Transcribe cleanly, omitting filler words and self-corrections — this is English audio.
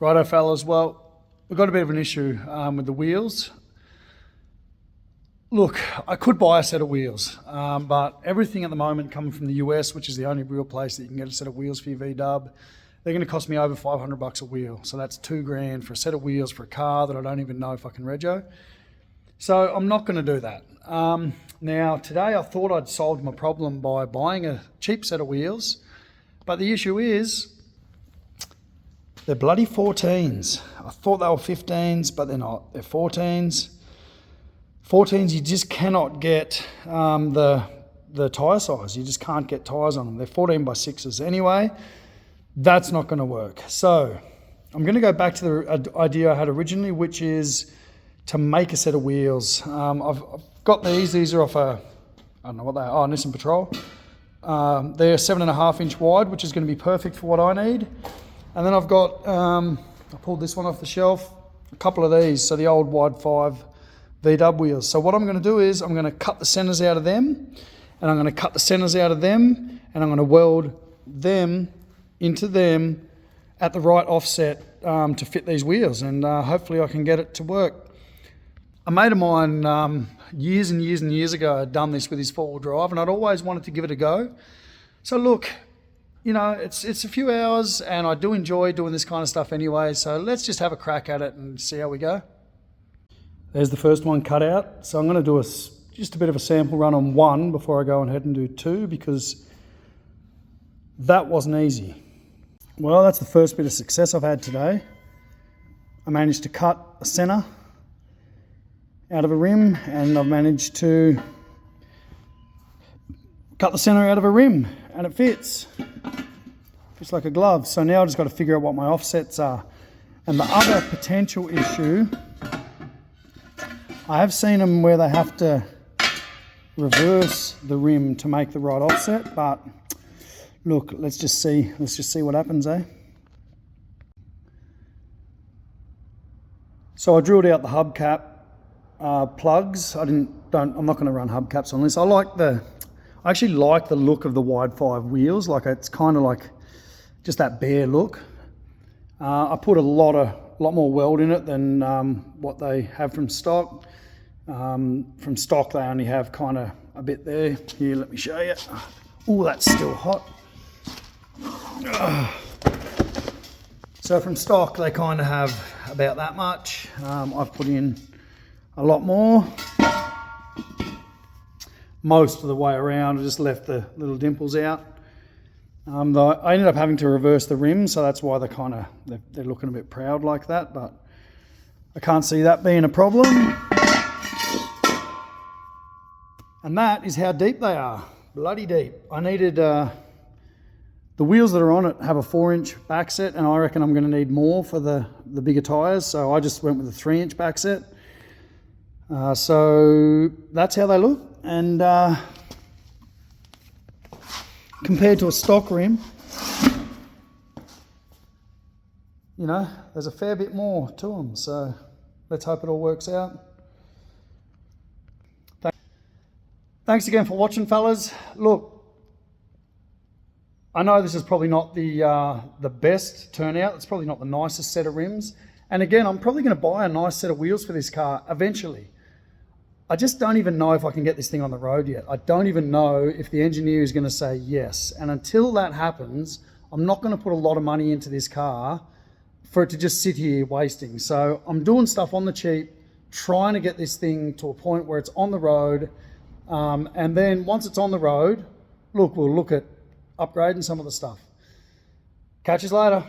Righto fellas, well, we've got a bit of an issue with the wheels. Look, I could buy a set of wheels, but everything at the moment coming from the US, which is the only real place that you can get a set of wheels for your V-dub, they're going to cost me over $500 a wheel. So that's $2,000 for a set of wheels for a car that I don't even know if I can rego. So I'm not going to do that. Now, today I thought I'd solved my problem by buying a cheap set of wheels, but the issue is they're bloody 14s. I thought they were 15s, but they're not. They're 14s. 14s, you just cannot get the tyre size. You just can't get tyres on them. They're 14x6s anyway. That's not going to work. So I'm going to go back to the idea I had originally, which is to make a set of wheels. I've got these. These are off a, I don't know what they are, Nissan Patrol. They're 7.5 inch wide, which is going to be perfect for what I need. And then I've got, I pulled this one off the shelf, a couple of these, so the old wide 5 V-dub wheels. So what I'm going to do is I'm going to cut the centers out of them, and I'm going to cut the centers out of them, and I'm going to weld them into them at the right offset to fit these wheels, and hopefully I can get it to work. A mate of mine years and years and years ago had done this with his 4-wheel drive, and I'd always wanted to give it a go. So look, you know, it's a few hours, and I do enjoy doing this kind of stuff anyway, so let's just have a crack at it and see how we go. There's the first one cut out, so I'm going to do just a bit of a sample run on 1 before I go ahead and do 2, because that wasn't easy. Well, that's the first bit of success I've had today. I managed to cut a center out of a rim, and I've managed to cut the center out of a rim, and it fits. Fits like a glove. So now I've just got to figure out what my offsets are. And the other potential issue, I have seen them where they have to reverse the rim to make the right offset, but look, let's just see what happens, eh? So I drilled out the hubcap plugs. I'm not going to run hubcaps on this. I actually like the look of the wide 5 wheels. Like, it's kind of like just that bare look. I put a lot more weld in it than what they have from stock. From stock, they only have kind of a bit there. Here, let me show you. Oh, that's still hot. So from stock, they kind of have about that much. I've put in a lot more. Most of the way around, I just left the little dimples out. I ended up having to reverse the rim, so that's why they're looking a bit proud like that, but I can't see that being a problem. And that is how deep they are, bloody deep. I needed, the wheels that are on it have a 4-inch back set, and I reckon I'm going to need more for the bigger tyres, so I just went with a 3-inch back set. So that's how they look, and compared to a stock rim, you know, there's a fair bit more to them, so let's hope it all works out. Thanks again for watching, fellas. Look, I know this is probably not the best turnout. It's probably not the nicest set of rims. And again, I'm probably going to buy a nice set of wheels for this car eventually. I just don't even know if I can get this thing on the road yet. I don't even know if the engineer is going to say yes. And until that happens, I'm not going to put a lot of money into this car for it to just sit here wasting. So I'm doing stuff on the cheap, trying to get this thing to a point where it's on the road. And then once it's on the road, look, we'll look at upgrading some of the stuff. Catch you later.